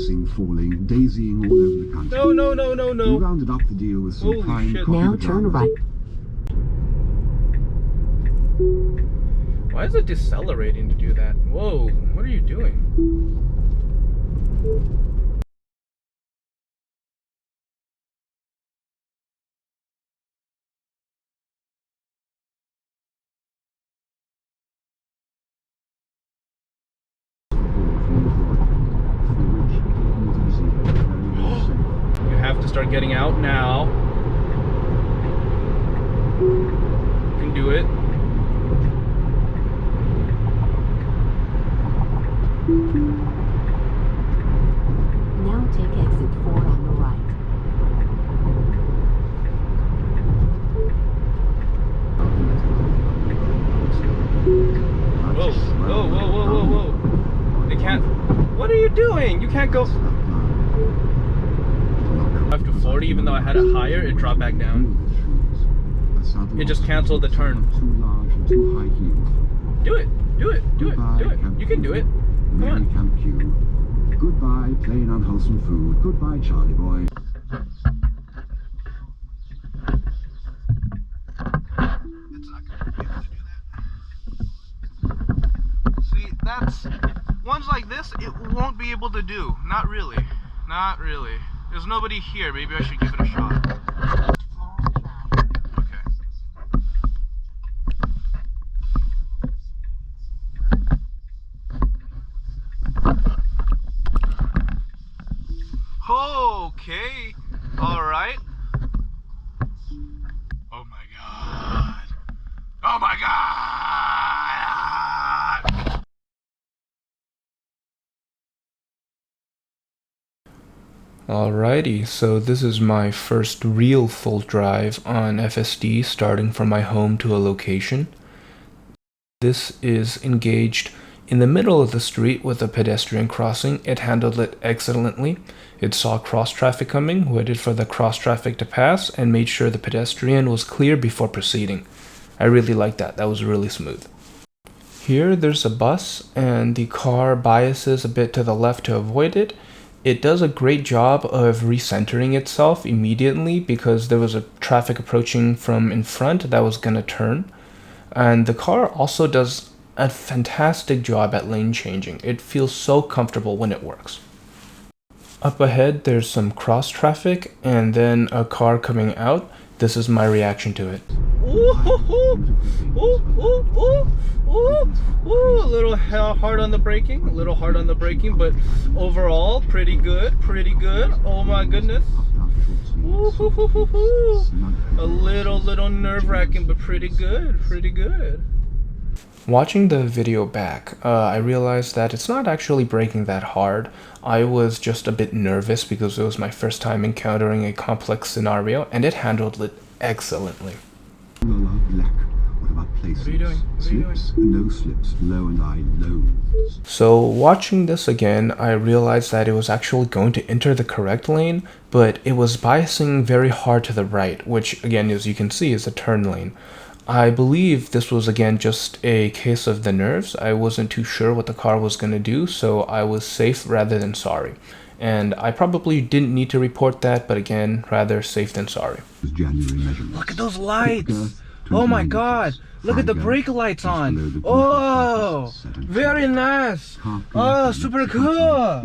Dancing, falling, daisying all over the country. No, no, no, no, no. We rounded up the deal with some Holy prime shit. coffee Now turn right. Why is it decelerating to do that? Whoa, what are you doing? You have to start getting out now. You can do it. Now take exit 4 on the right. Whoa, whoa, whoa, whoa, whoa, whoa. They can't. What are you doing? You can't go. 5 to 40, even though I had it higher, it dropped back down. It just canceled the turn. Do it, do it, do it, do it. You can do it. Come on. Goodbye, plain unwholesome food. Goodbye, Charlie boy. It's not gonna be able to do that. See, that's ones like this. It won't be able to do. Not really. Not really. There's nobody here. Maybe I should give it a shot. Okay. Okay. All right. Oh my god. Oh my god. Alrighty, so this is my first real full drive on FSD, starting from my home to a location. This is engaged in the middle of the street with a pedestrian crossing. It handled it excellently. It saw cross traffic coming, waited for the cross traffic to pass, and made sure the pedestrian was clear before proceeding. I really liked that. That was really smooth. Here there's a bus, and the car biases a bit to the left to avoid it. It does a great job of recentering itself immediately because there was a traffic approaching from in front that was going to turn. And the car also does a fantastic job at lane changing. It feels so comfortable when it works. Up ahead, there's some cross traffic and then a car coming out. This is my reaction to it. Ooh, a little hard on the braking, but overall pretty good, Oh my goodness. A little nerve-wracking, but pretty good. Watching the video back, I realized that it's not actually braking that hard. I was just a bit nervous because it was my first time encountering a complex scenario, and it handled it excellently. What are you doing? Slips, no slips, low and high, low. So watching this again, I realized that it was actually going to enter the correct lane, but it was biasing very hard to the right, which again, as you can see, is a turn lane. I believe this was again just a case of the nerves. I wasn't too sure what the car was going to do, so I was safe rather than sorry. And I probably didn't need to report that, but again, rather safe than sorry. Look at those lights! Oh my god! Look at the brake lights on! Oh! Very nice! Oh, super cool!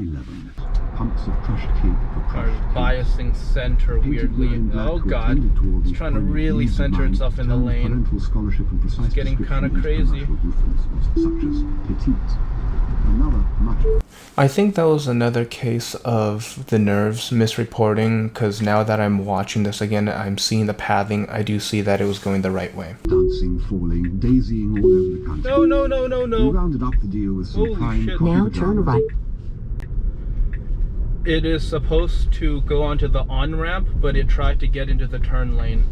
Pumps of crushed teeth for Car's biasing center weirdly. Oh god. It's trying to really center itself in the lane. It's getting kind of crazy. I think that was another case of the nerves misreporting, because now that I'm watching this again, I'm seeing the pathing. I do see that it was going the right way. Dancing, falling, daisying all over the country. No, no, no, no, no. We rounded up the deal with some prime coffee. Now turn right. It is supposed to go onto the on-ramp, but it tried to get into the turn lane.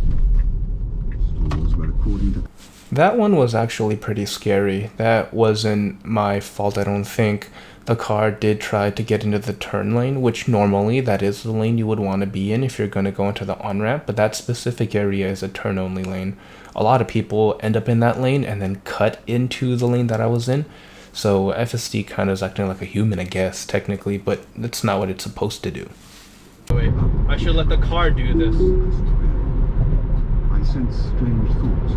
That one was actually pretty scary. That wasn't my fault, I don't think. The car did try to get into the turn lane, which normally that is the lane you would want to be in if you're going to go into the on-ramp, but that specific area is a turn-only lane. A lot of people end up in that lane and then cut into the lane that I was in. So FSD kind of is acting like a human, I guess, technically, but that's not what it's supposed to do. Wait, I should let the car do this. I sense strange thoughts.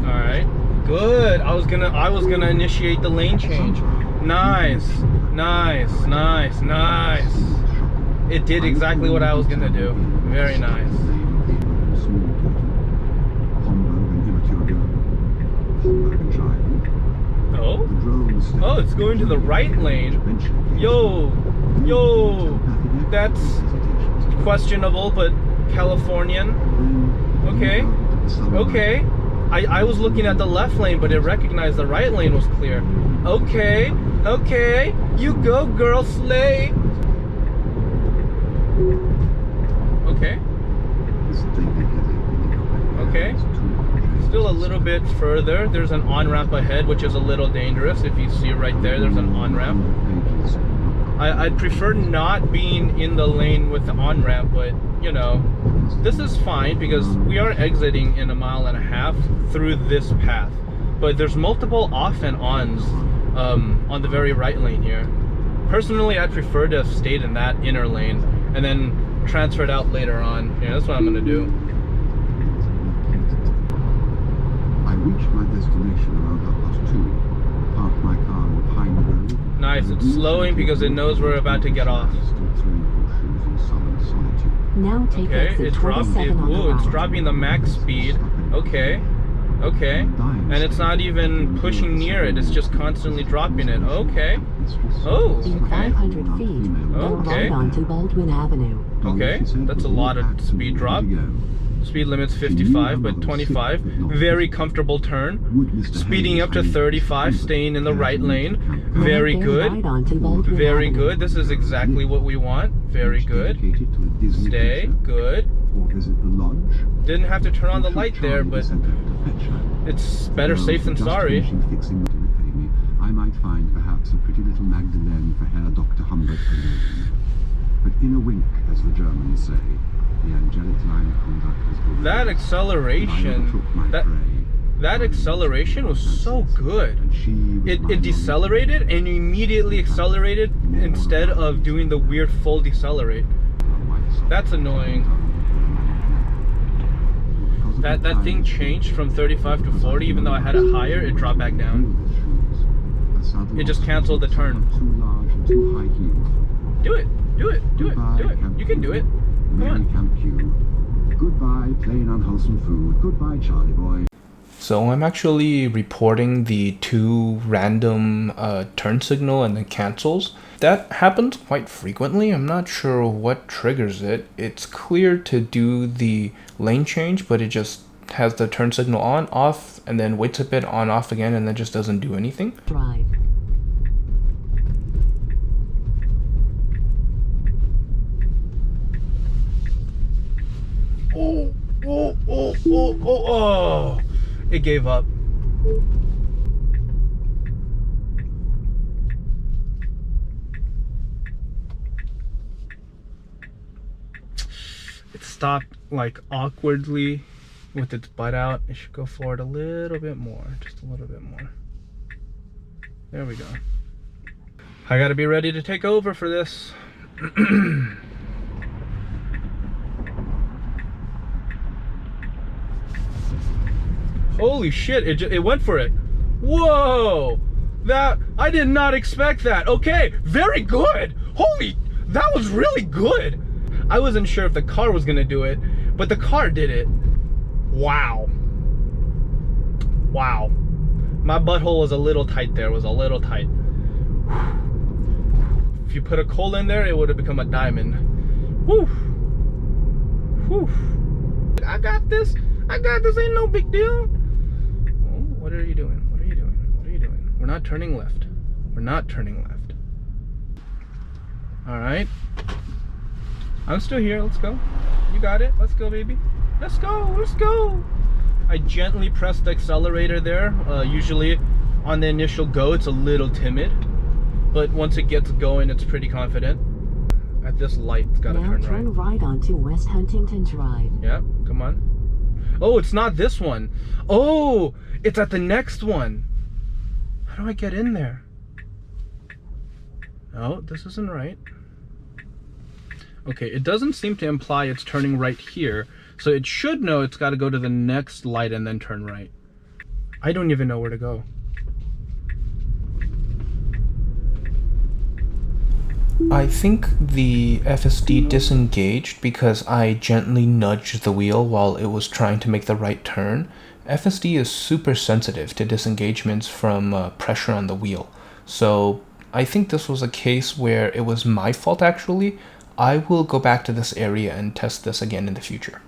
All right, good. I was gonna initiate the lane change. Nice, nice, nice, nice. It did exactly what I was gonna do. Very nice. Oh? Oh, it's going to the right lane. Yo, that's questionable, but Californian. Okay, okay. I was looking at the left lane, but it recognized the right lane was clear. Okay, okay. You go, girl, slay. Okay. Okay. Still a little bit further. There's an on-ramp ahead, which is a little dangerous. If you see right there, there's an on-ramp. I'd prefer not being in the lane with the on-ramp, but you know, this is fine because we are exiting in 1.5 miles through this path. But there's multiple off and ons on the very right lane here. Personally, I'd prefer to have stayed in that inner lane and then transferred out later on. Yeah, that's what I'm gonna do. I reached my destination around 2:30. Parked my car on Pine Road. Nice, it's slowing because it knows we're about to get off. Now take Okay, exit it's dropping. 47 on the Ooh, it's right. dropping the max speed. Okay, okay, and it's not even pushing near it. It's just constantly dropping it. Okay. Oh. In Okay. 500 feet, go Okay. right onto Baldwin Avenue. Okay, that's a lot of speed drop. Speed limit's 55, but 25. Very comfortable turn. Speeding up to 35, staying in the right lane. Very good. Right onto Baldwin Very Avenue. good. This is exactly what we want. Very good. Stay. Good. Or visit the lodge. Didn't have to turn on the light there, but it's better safe than sorry. I might find perhaps a pretty little Magdalene for Herr Dr. Humbert alone. But in a wink, as the Germans say, the angelic line of conduct has been. That acceleration, that acceleration was so good. It decelerated and decelerated accelerated instead of doing the weird full decelerate. That's annoying. That thing changed from 35 to 40, even though I had it higher, it dropped back down. It just canceled the turn. Do it, do it, do it, do it. You can do it. Come on. Goodbye, plain unwholesome food. Goodbye, Charlie boy. So I'm actually reporting the 2 random turn signal and then cancels. That happens quite frequently. I'm not sure what triggers it. It's clear to do the lane change, but it just has the turn signal on, off, and then waits a bit, on, off again, and then just doesn't do anything. Drive. Oh, it gave up. It stopped like awkwardly with its butt out. It should go forward a little bit more, just a little bit more. There we go. I gotta be ready to take over for this. Holy shit, it went for it. Whoa! I did not expect that. Okay, very good. Holy, that was really good. I wasn't sure if the car was gonna do it, but the car did it. Wow. Wow. My butthole was a little tight there, was a little tight. If you put a coal in there, it would have become a diamond. Whew. Whew. I got this, ain't no big deal. What are you doing? What are you doing? What are you doing? We're not turning left. We're not turning left. All right. I'm still here. Let's go. You got it. Let's go, baby. Let's go. Let's go. I gently pressed the accelerator there. Usually on the initial go, it's a little timid. But once it gets going, it's pretty confident. At this light, it's got to Now turn right onto West Huntington Drive. Yeah, come on. Oh, it's not this one. Oh, it's at the next one. How do I get in there? No, this isn't right. Okay, it doesn't seem to imply it's turning right here, so it should know it's got to go to the next light and then turn right. I don't even know where to go. I think the FSD disengaged because I gently nudged the wheel while it was trying to make the right turn. FSD is super sensitive to disengagements from pressure on the wheel. So I think this was a case where it was my fault actually. I will go back to this area and test this again in the future.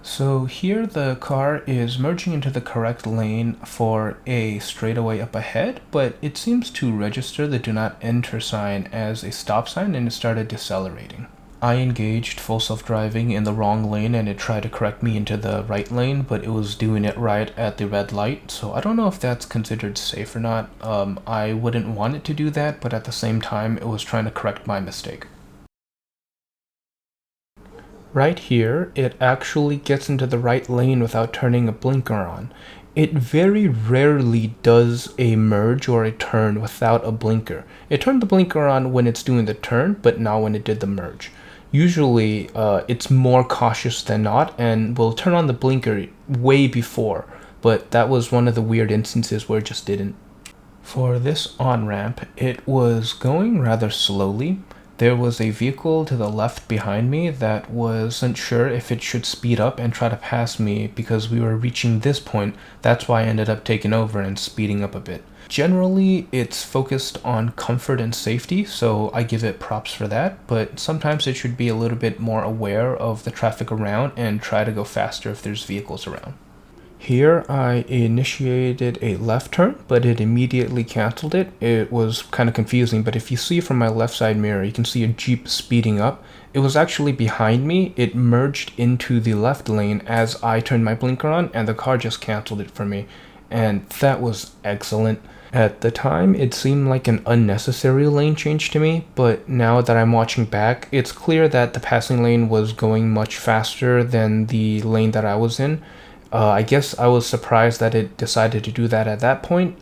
So here the car is merging into the correct lane for a straightaway up ahead, but it seems to register the do not enter sign as a stop sign and it started decelerating. I engaged full self-driving in the wrong lane and it tried to correct me into the right lane, but it was doing it right at the red light, so I don't know if that's considered safe or not. I wouldn't want it to do that, but at the same time it was trying to correct my mistake. Right here, it actually gets into the right lane without turning a blinker on. It very rarely does a merge or a turn without a blinker. It turned the blinker on when it's doing the turn, but not when it did the merge. Usually, it's more cautious than not and will turn on the blinker way before, but that was one of the weird instances where it just didn't. For this on-ramp, it was going rather slowly. There was a vehicle to the left behind me that wasn't sure if it should speed up and try to pass me because we were reaching this point. That's why I ended up taking over and speeding up a bit. Generally, it's focused on comfort and safety, so I give it props for that, but sometimes it should be a little bit more aware of the traffic around and try to go faster if there's vehicles around. Here I initiated a left turn, but it immediately canceled it. It was kind of confusing, but if you see from my left side mirror, you can see a Jeep speeding up. It was actually behind me. It merged into the left lane as I turned my blinker on, and the car just canceled it for me. And that was excellent. At the time, it seemed like an unnecessary lane change to me, but now that I'm watching back, it's clear that the passing lane was going much faster than the lane that I was in. I guess I was surprised that it decided to do that at that point.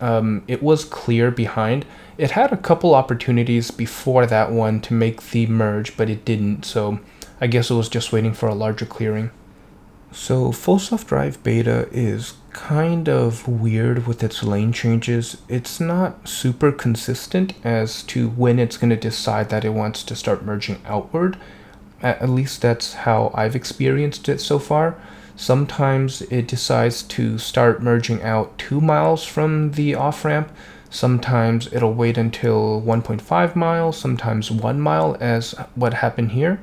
It was clear behind. It had a couple opportunities before that one to make the merge, but it didn't, so I guess it was just waiting for a larger clearing. So Full Self-Drive Beta is kind of weird with its lane changes. It's not super consistent as to when it's going to decide that it wants to start merging outward. At least that's how I've experienced it so far. Sometimes it decides to start merging out 2 miles from the off-ramp. Sometimes it'll wait until 1.5 miles, sometimes 1 mile, as what happened here.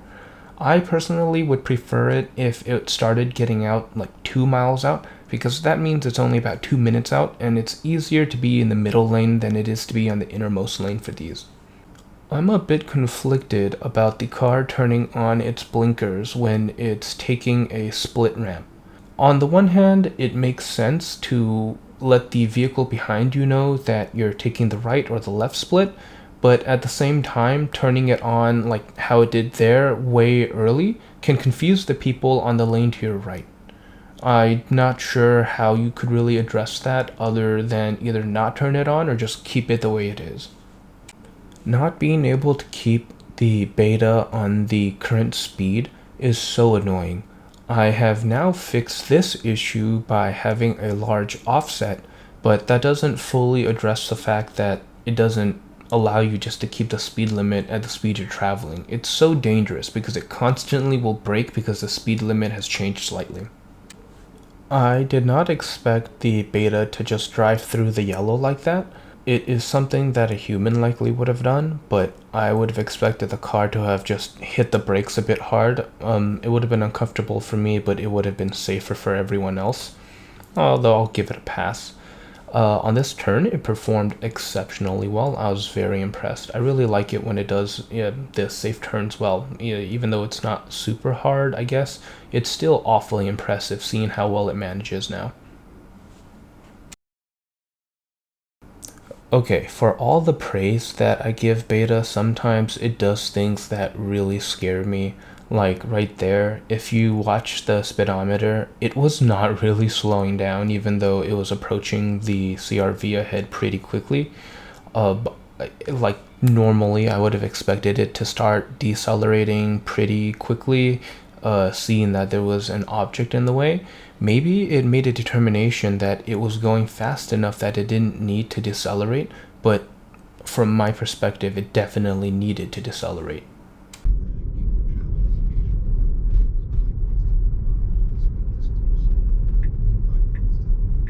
I personally would prefer it if it started getting out like 2 miles out, because that means it's only about 2 minutes out, and it's easier to be in the middle lane than it is to be on the innermost lane for these. I'm a bit conflicted about the car turning on its blinkers when it's taking a split ramp. On the one hand, it makes sense to let the vehicle behind you know that you're taking the right or the left split, but at the same time, turning it on like how it did there way early can confuse the people on the lane to your right. I'm not sure how you could really address that other than either not turn it on or just keep it the way it is. Not being able to keep the beta on the current speed is so annoying. I have now fixed this issue by having a large offset, but that doesn't fully address the fact that it doesn't allow you just to keep the speed limit at the speed you're traveling. It's so dangerous because it constantly will brake because the speed limit has changed slightly. I did not expect the beta to just drive through the yellow like that. It is something that a human likely would have done, but I would have expected the car to have just hit the brakes a bit hard. It would have been uncomfortable for me, but it would have been safer for everyone else. Although I'll give it a pass. On this turn, it performed exceptionally well. I was very impressed. I really like it when it does the safe turns well. Even though it's not super hard, I guess, it's still awfully impressive seeing how well it manages now. Okay, for all the praise that I give Beta, sometimes it does things that really scare me. Like right there, if you watch the speedometer, it was not really slowing down even though it was approaching the CRV ahead pretty quickly. Like normally I would have expected it to start decelerating pretty quickly, seeing that there was an object in the way. Maybe it made a determination that it was going fast enough that it didn't need to decelerate, but from my perspective, it definitely needed to decelerate.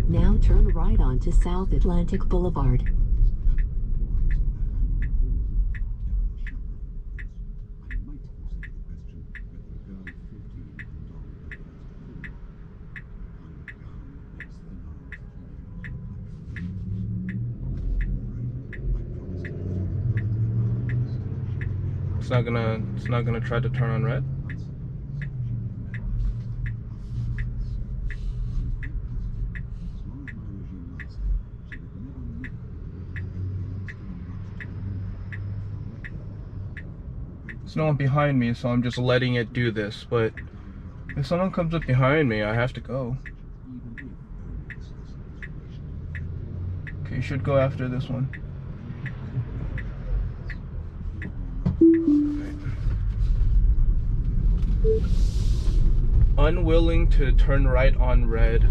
Now turn right onto South Atlantic Boulevard. It's not gonna try to turn on red. There's no one behind me, so I'm just letting it do this, but if someone comes up behind me, I have to go. Okay, you should go after this one. Unwilling to turn right on red.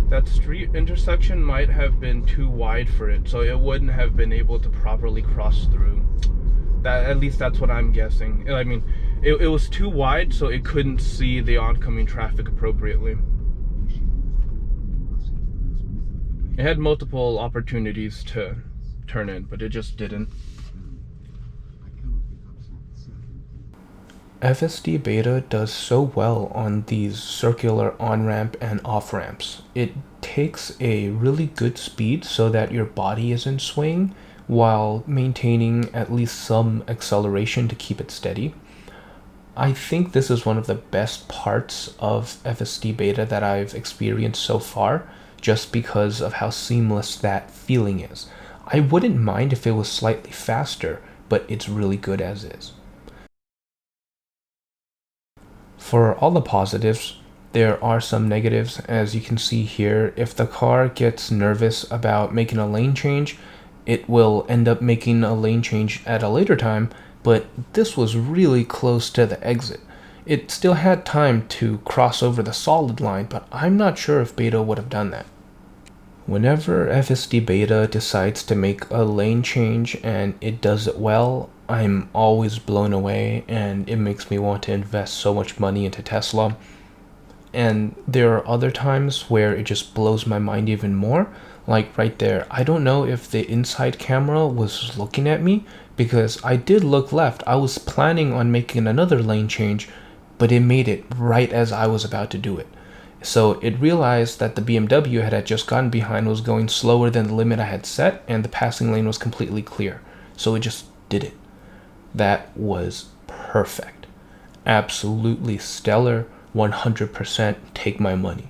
That street intersection might have been too wide for it, so it wouldn't have been able to properly cross through. At least that's what I'm guessing. I mean, it was too wide, so it couldn't see the oncoming traffic appropriately. It had multiple opportunities to turn in, but it just didn't. FSD Beta does so well on these circular on-ramp and off-ramps. It takes a really good speed so that your body isn't swaying while maintaining at least some acceleration to keep it steady. I think this is one of the best parts of FSD Beta that I've experienced so far, just because of how seamless that feeling is. I wouldn't mind if it was slightly faster, but it's really good as is. For all the positives, there are some negatives. As you can see here, if the car gets nervous about making a lane change, it will end up making a lane change at a later time, but this was really close to the exit. It still had time to cross over the solid line, but I'm not sure if Beta would have done that. Whenever FSD Beta decides to make a lane change and it does it well, I'm always blown away, and it makes me want to invest so much money into Tesla. And there are other times where it just blows my mind even more. Like right there, I don't know if the inside camera was looking at me, because I did look left. I was planning on making another lane change, but it made it right as I was about to do it. So it realized that the BMW I had just gotten behind was going slower than the limit I had set, and the passing lane was completely clear. So it just did it. That was perfect. Absolutely stellar. 100% take my money.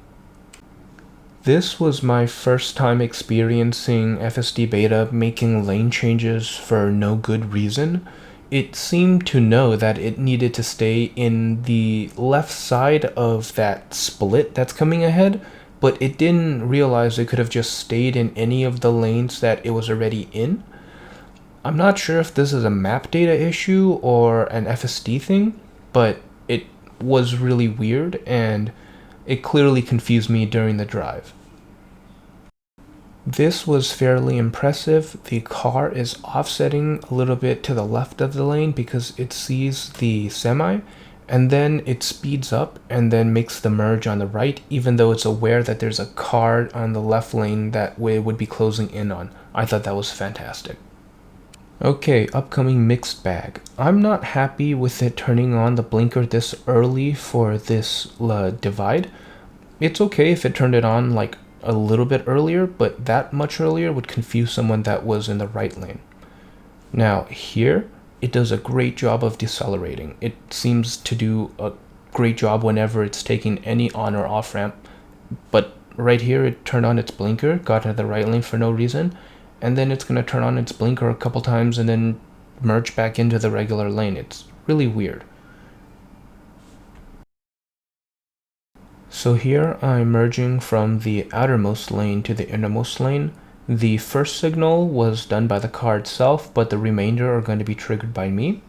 This was my first time experiencing FSD Beta making lane changes for no good reason. It seemed to know that it needed to stay in the left side of that split that's coming ahead, but it didn't realize it could have just stayed in any of the lanes that it was already in. I'm not sure if this is a map data issue or an FSD thing, but it was really weird and it clearly confused me during the drive. This was fairly impressive. The car is offsetting a little bit to the left of the lane because it sees the semi, and then it speeds up and then makes the merge on the right, even though it's aware that there's a car on the left lane that it would be closing in on. I thought that was fantastic. Okay, upcoming mixed bag. I'm not happy with it turning on the blinker this early for this divide. It's okay if it turned it on like a little bit earlier, but that much earlier would confuse someone that was in the right lane. Now here, it does a great job of decelerating. It seems to do a great job whenever it's taking any on or off ramp, but right here it turned on its blinker, got into the right lane for no reason, and then it's going to turn on its blinker a couple times and then merge back into the regular lane. It's really weird. So here I'm merging from the outermost lane to the innermost lane. The first signal was done by the car itself, but the remainder are going to be triggered by me.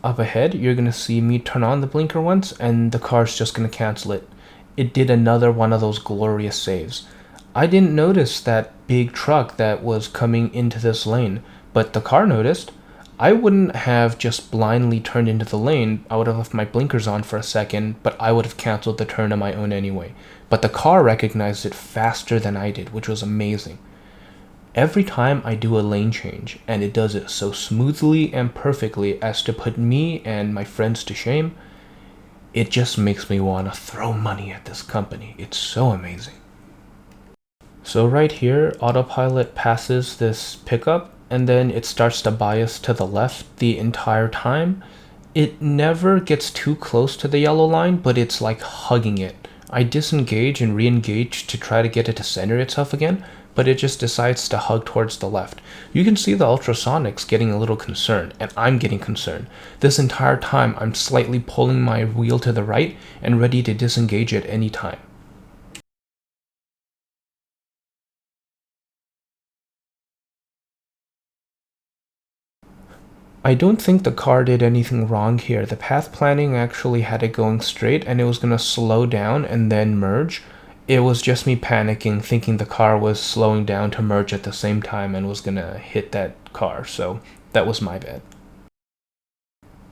Up ahead, you're going to see me turn on the blinker once, and the car's just going to cancel it. It did another one of those glorious saves. I didn't notice that big truck that was coming into this lane, but the car noticed. I wouldn't have just blindly turned into the lane. I would have left my blinkers on for a second, but I would have canceled the turn on my own anyway. But the car recognized it faster than I did, which was amazing. Every time I do a lane change, and it does it so smoothly and perfectly as to put me and my friends to shame, it just makes me want to throw money at this company. It's so amazing. So right here, Autopilot passes this pickup, and then it starts to bias to the left the entire time. It never gets too close to the yellow line, but it's like hugging it. I disengage and re-engage to try to get it to center itself again, but it just decides to hug towards the left. You can see the ultrasonics getting a little concerned, and I'm getting concerned. This entire time, I'm slightly pulling my wheel to the right and ready to disengage at any time. I don't think the car did anything wrong here. The path planning actually had it going straight, and it was going to slow down and then merge. It was just me panicking, thinking the car was slowing down to merge at the same time and was going to hit that car, so that was my bad.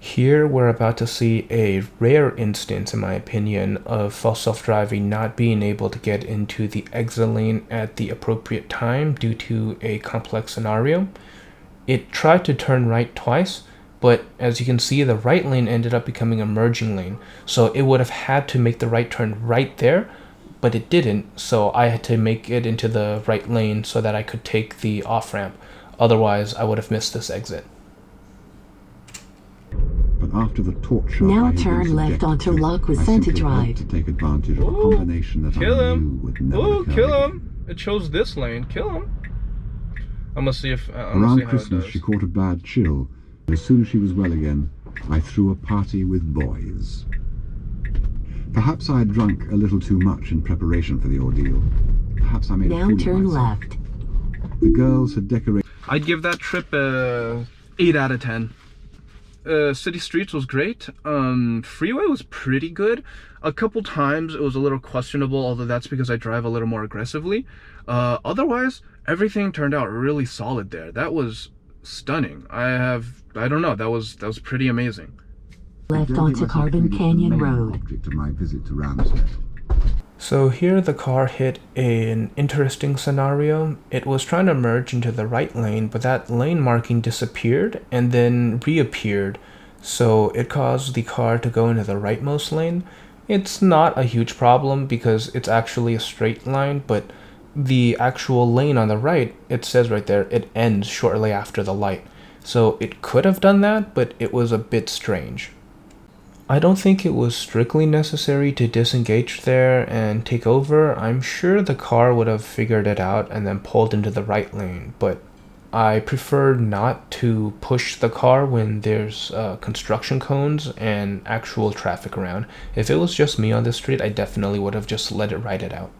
Here we're about to see a rare instance, in my opinion, of full self-driving not being able to get into the exit lane at the appropriate time due to a complex scenario. It tried to turn right twice, but as you can see, the right lane ended up becoming a merging lane, so it would have had to make the right turn right there, but it didn't, so I had to make it into the right lane so that I could take the off-ramp. Otherwise, I would have missed this exit. But after the torture Now I had been turn left subjected onto to, Lock with I Center simply Drive. had to take advantage of a combination that Kill I him. knew would never Oh, occur kill again. him! It chose this lane. Kill him. I'm gonna see if I'm gonna Around see how it Christmas, does. she caught a bad chill. As soon as she was well again, I threw a party with boys. Perhaps I had drunk a little too much in preparation for the ordeal. Perhaps I made a Now fool of turn myself. left. The girls had decorated. I'd give that trip a 8 out of 10. City Streets was great. Freeway was pretty good. A couple times it was a little questionable, although that's because I drive a little more aggressively. Otherwise, everything turned out really solid there. That was stunning. I don't know, that was pretty amazing. Left onto Carbon Canyon Road. Object of my visit to Ramsdale. So here the car hit an interesting scenario. It was trying to merge into the right lane, but that lane marking disappeared and then reappeared. So it caused the car to go into the rightmost lane. It's not a huge problem because it's actually a straight line, but the actual lane on the right, it says right there, it ends shortly after the light. So it could have done that, but it was a bit strange. I don't think it was strictly necessary to disengage there and take over. I'm sure the car would have figured it out and then pulled into the right lane, but I prefer not to push the car when there's construction cones and actual traffic around. If it was just me on the street, I definitely would have just let it ride it out.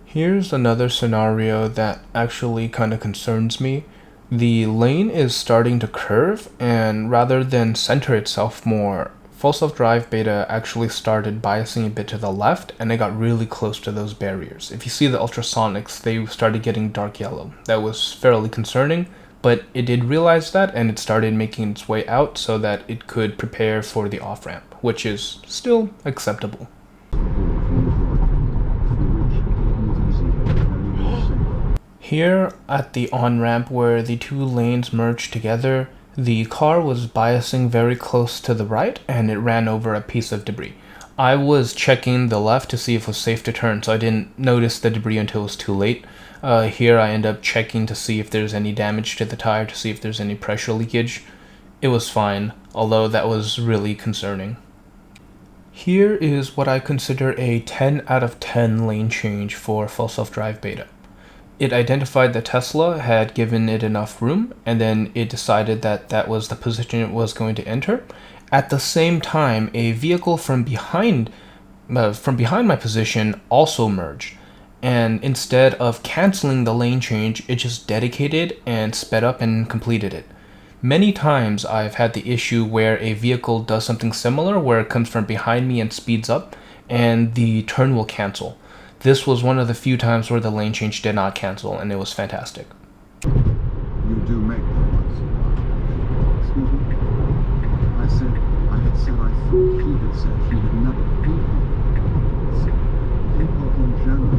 Here's another scenario that actually kind of concerns me. The lane is starting to curve, and rather than center itself more, Full Self-Drive Beta actually started biasing a bit to the left, and it got really close to those barriers. If you see the ultrasonics, they started getting dark yellow. That was fairly concerning, but it did realize that, and it started making its way out so that it could prepare for the off-ramp, which is still acceptable. Here at the on-ramp where the two lanes merge together, the car was biasing very close to the right and it ran over a piece of debris. I was checking the left to see if it was safe to turn, so I didn't notice the debris until it was too late. Here I end up checking to see if there's any damage to the tire, to see if there's any pressure leakage. It was fine, although that was really concerning. Here is what I consider a 10 out of 10 lane change for Full Self-Drive Beta. It identified the Tesla had given it enough room, and then it decided that that was the position it was going to enter. At the same time, a vehicle from behind my position also merged, and instead of canceling the lane change, it just dedicated and sped up and completed it. Many times I've had the issue where a vehicle does something similar, where it comes from behind me and speeds up, and the turn will cancel. This was one of the few times where the lane change did not cancel, and it was fantastic. You do make them once in a while. Excuse me? I had said I thought he had said he had never people. People in general.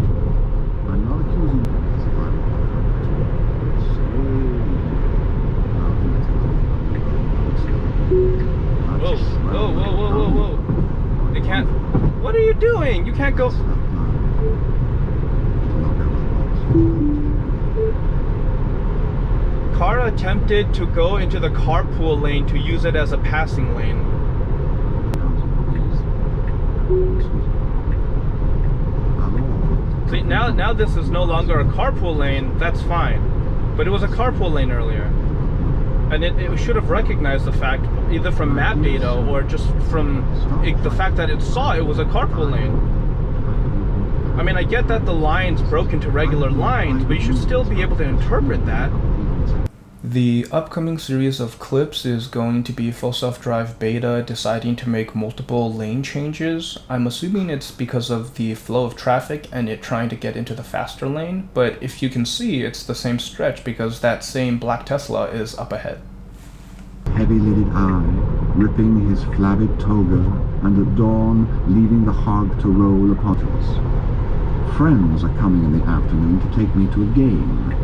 I'm not accusing you as if I'm Whoa. They can't. What are you doing? You can't go. Car attempted to go into the carpool lane to use it as a passing lane. See, now this is no longer a carpool lane, that's fine. But it was a carpool lane earlier. And it should have recognized the fact, either from map data or just from the fact that it saw it was a carpool lane. I mean, I get that the lines broke into regular lines, but you should still be able to interpret that. The upcoming series of clips is going to be Full Self-Drive Beta deciding to make multiple lane changes. I'm assuming it's because of the flow of traffic and it trying to get into the faster lane, but if you can see, it's the same stretch because that same black Tesla is up ahead. Heavy-lidded eye, ripping his flabby toga, and at dawn leaving the hog to roll upon us. Friends are coming in the afternoon to take me to a game.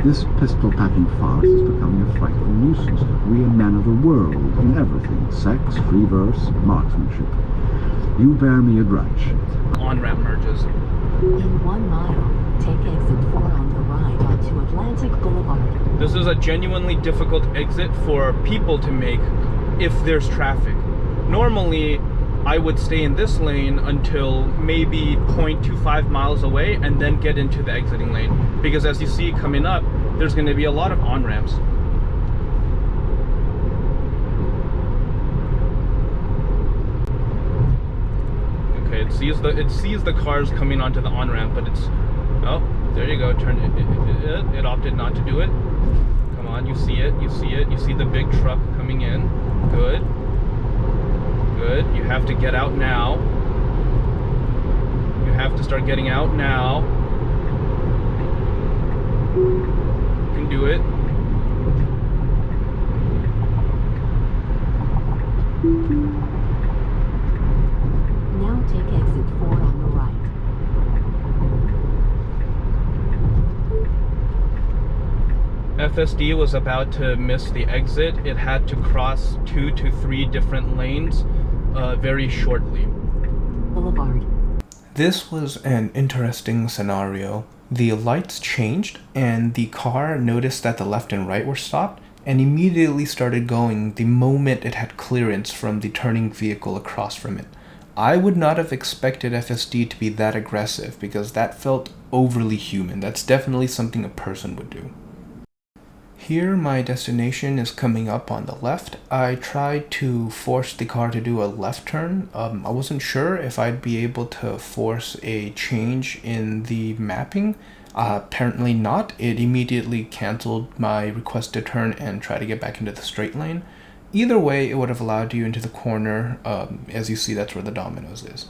This pistol-packing farce is becoming a frightful nuisance. We are men of the world in everything. Sex, free verse, marksmanship. You bear me a grudge. On-ramp merges. In 1 mile, take exit 4 on the right onto Atlantic Boulevard. This is a genuinely difficult exit for people to make if there's traffic. Normally, I would stay in this lane until maybe 0.25 miles away and then get into the exiting lane. Because as you see coming up, there's going to be a lot of on-ramps. Okay, it sees the cars coming onto the on-ramp, but it's... Oh, there you go. It opted not to do it. Come on, you see it. You see the big truck coming in. Good. Good. You have to get out now. You have to start getting out now. You can do it. Now take exit 4 on the right. FSD was about to miss the exit. It had to cross 2 to 3 different lanes very shortly. Boulevard. This was an interesting scenario. The lights changed and the car noticed that the left and right were stopped and immediately started going the moment it had clearance from the turning vehicle across from it. I would not have expected FSD to be that aggressive because that felt overly human. That's definitely something a person would do. Here my destination is coming up on the left. I tried to force the car to do a left turn. I wasn't sure if I'd be able to force a change in the mapping. Apparently not. It immediately canceled my request to turn and try to get back into the straight lane. Either way, it would have allowed you into the corner. As you see, that's where the Domino's is.